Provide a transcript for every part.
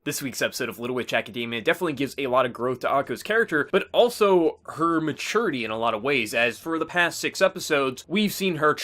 This week's episode of Little Witch Academia definitely gives a lot of growth to Akko's character, but also her maturity in a lot of ways, as for the past 6 episodes, we've seen her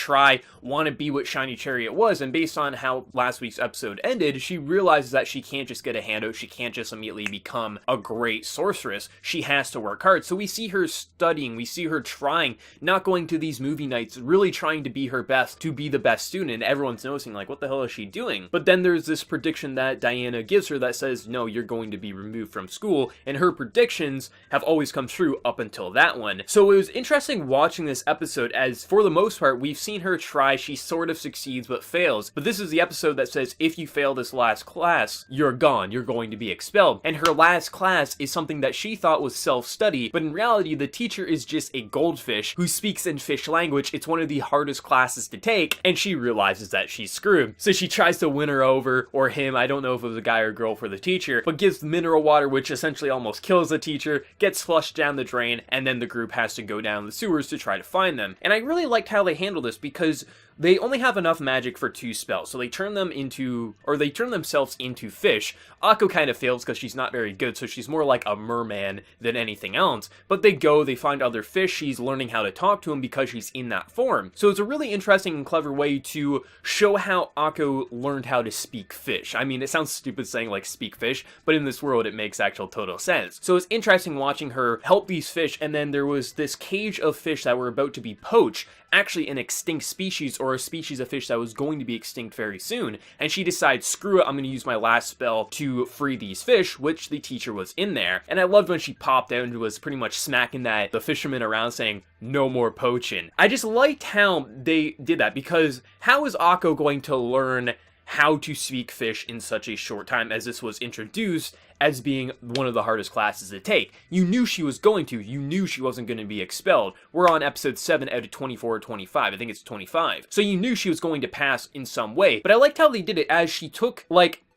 want to be what Shiny Chariot was, and based on how last week's episode ended, she realizes that she can't just get a handout, she can't just immediately become a great sorceress, she has to work hard. So we see her studying, we see her trying, not going to these movie nights, really trying to be her best, to be the best student, and everyone's noticing like, what the hell is she doing? But then there's this prediction that Diana gives her that says, no, you're going to be removed from school, and her predictions have always come true up until that one. So it was interesting watching this episode, as for the most part, we've seen her try, she sort of succeeds but fails, but this is the episode that says, if you fail this last class, you're gone, you're going to be expelled. And her last class is something that she thought was self-study, but in reality, the teacher is just a goldfish who speaks in fish language. It's one of the hardest classes to take, and she realizes that she's screwed. So she tries to win her over, or him, I don't know if it was a guy or girl for the teacher, but gives mineral water, which essentially almost kills the teacher, gets flushed down the drain, and then the group has to go down the sewers to try to find them. And I really liked how they handled this, because they only have enough magic for 2 spells, so they turn themselves into fish. Akko kind of fails because she's not very good, so she's more like a merman than anything else. But they find other fish, she's learning how to talk to them because she's in that form. So it's a really interesting and clever way to show how Akko learned how to speak fish. I mean, it sounds stupid saying like speak fish, but in this world it makes actual total sense. So it's interesting watching her help these fish, and then there was this cage of fish that were about to be poached, actually an extinct species, or a species of fish that was going to be extinct very soon, and she decides, screw it, I'm going to use my last spell to free these fish, which the teacher was in there. And I loved when she popped out and was pretty much smacking the fisherman around saying, no more poaching. I just liked how they did that, because how is Akko going to learn how to speak fish in such a short time, as this was introduced as being one of the hardest classes to take? You knew she was going to, you knew she wasn't going to be expelled. We're on episode 7 out of 24 or 25, I think it's 25. So you knew she was going to pass in some way, but I liked how they did it, as she took,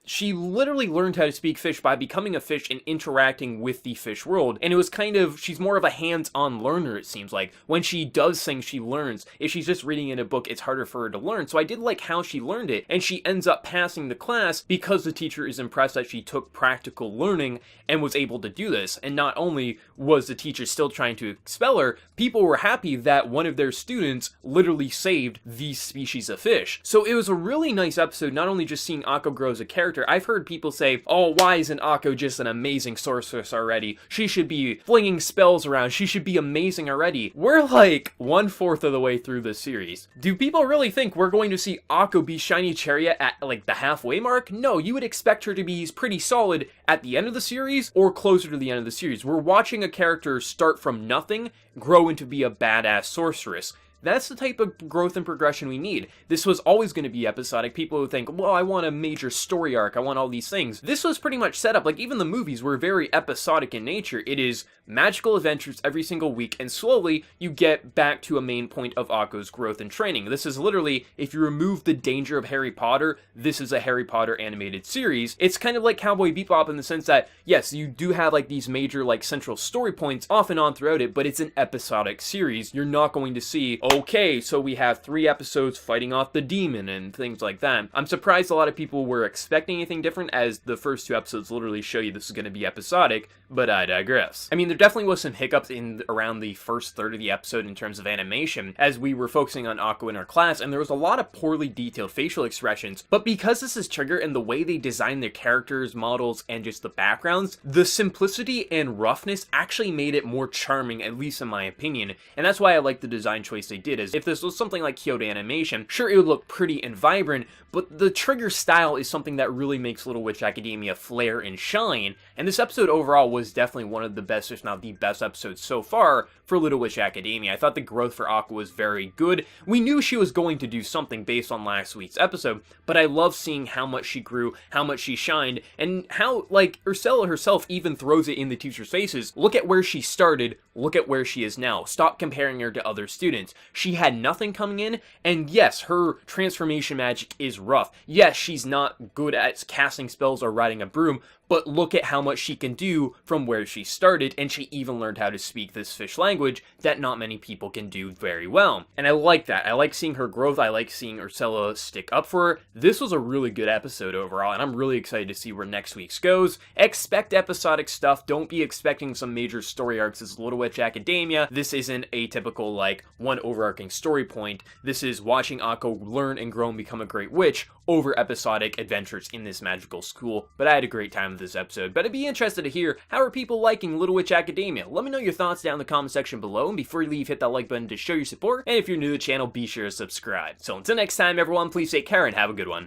she literally learned how to speak fish by becoming a fish and interacting with the fish world. And it was she's more of a hands-on learner, it seems like. When she does things, she learns. If she's just reading in a book, it's harder for her to learn. So I did like how she learned it. And she ends up passing the class because the teacher is impressed that she took practical learning and was able to do this. And not only was the teacher still trying to expel her, people were happy that one of their students literally saved these species of fish. So it was a really nice episode, not only just seeing Akko grow as a character. I've heard people say, oh, why isn't Akko just an amazing sorceress already? She should be flinging spells around. She should be amazing already. We're like 1/4 of the way through this series. Do people really think we're going to see Akko be Shiny Chariot at like the halfway mark? No, you would expect her to be pretty solid at the end of the series or closer to the end of the series. We're watching a character start from nothing, grow into be a badass sorceress. That's the type of growth and progression we need. This was always going to be episodic. People who think, well, I want a major story arc, I want all these things. This was pretty much set up, like even the movies were very episodic in nature. It is magical adventures every single week, and slowly you get back to a main point of Akko's growth and training. This is literally, if you remove the danger of Harry Potter, this is a Harry Potter animated series. It's kind of like Cowboy Bebop in the sense that, yes, you do have like these major like central story points off and on throughout it, but it's an episodic series. You're not going to see, okay, so we have 3 episodes fighting off the demon and things like that. I'm surprised a lot of people were expecting anything different, as the first 2 episodes literally show you this is going to be episodic, but I digress. I mean, there definitely was some hiccups in around the first third of the episode in terms of animation, as we were focusing on Akko in our class, and there was a lot of poorly detailed facial expressions, but because this is Trigger and the way they design their characters, models, and just the backgrounds, the simplicity and roughness actually made it more charming, at least in my opinion, and that's why I like the design choice they did. Is if this was something like Kyoto Animation, sure, it would look pretty and vibrant, but the Trigger style is something that really makes Little Witch Academia flare and shine, and this episode overall was definitely one of the best, if not the best episodes so far for Little Witch Academia. I thought the growth for Akko was very good. We knew she was going to do something based on last week's episode, but I love seeing how much she grew, how much she shined, and how, like, Ursula herself even throws it in the teacher's faces. Look at where she started, look at where she is now. Stop comparing her to other students. She had nothing coming in, and yes, her transformation magic is rough. Yes, she's not good at casting spells or riding a broom, but look at how much she can do from where she started, and she even learned how to speak this fish language that not many people can do very well. And I like that. I like seeing her growth. I like seeing Ursula stick up for her. This was a really good episode overall, and I'm really excited to see where next week's goes. Expect episodic stuff. Don't be expecting some major story arcs as Little Witch Academia. This isn't a typical, like, one overarching story point. This is watching Akko learn and grow and become a great witch over episodic adventures in this magical school. But I had a great time with this episode. But I'd be interested to hear, how are people liking Little Witch Academia? Let me know your thoughts down in the comment section below, and before you leave, hit that like button to show your support, and if you're new to the channel, be sure to subscribe. So until next time, everyone, please take care and have a good one.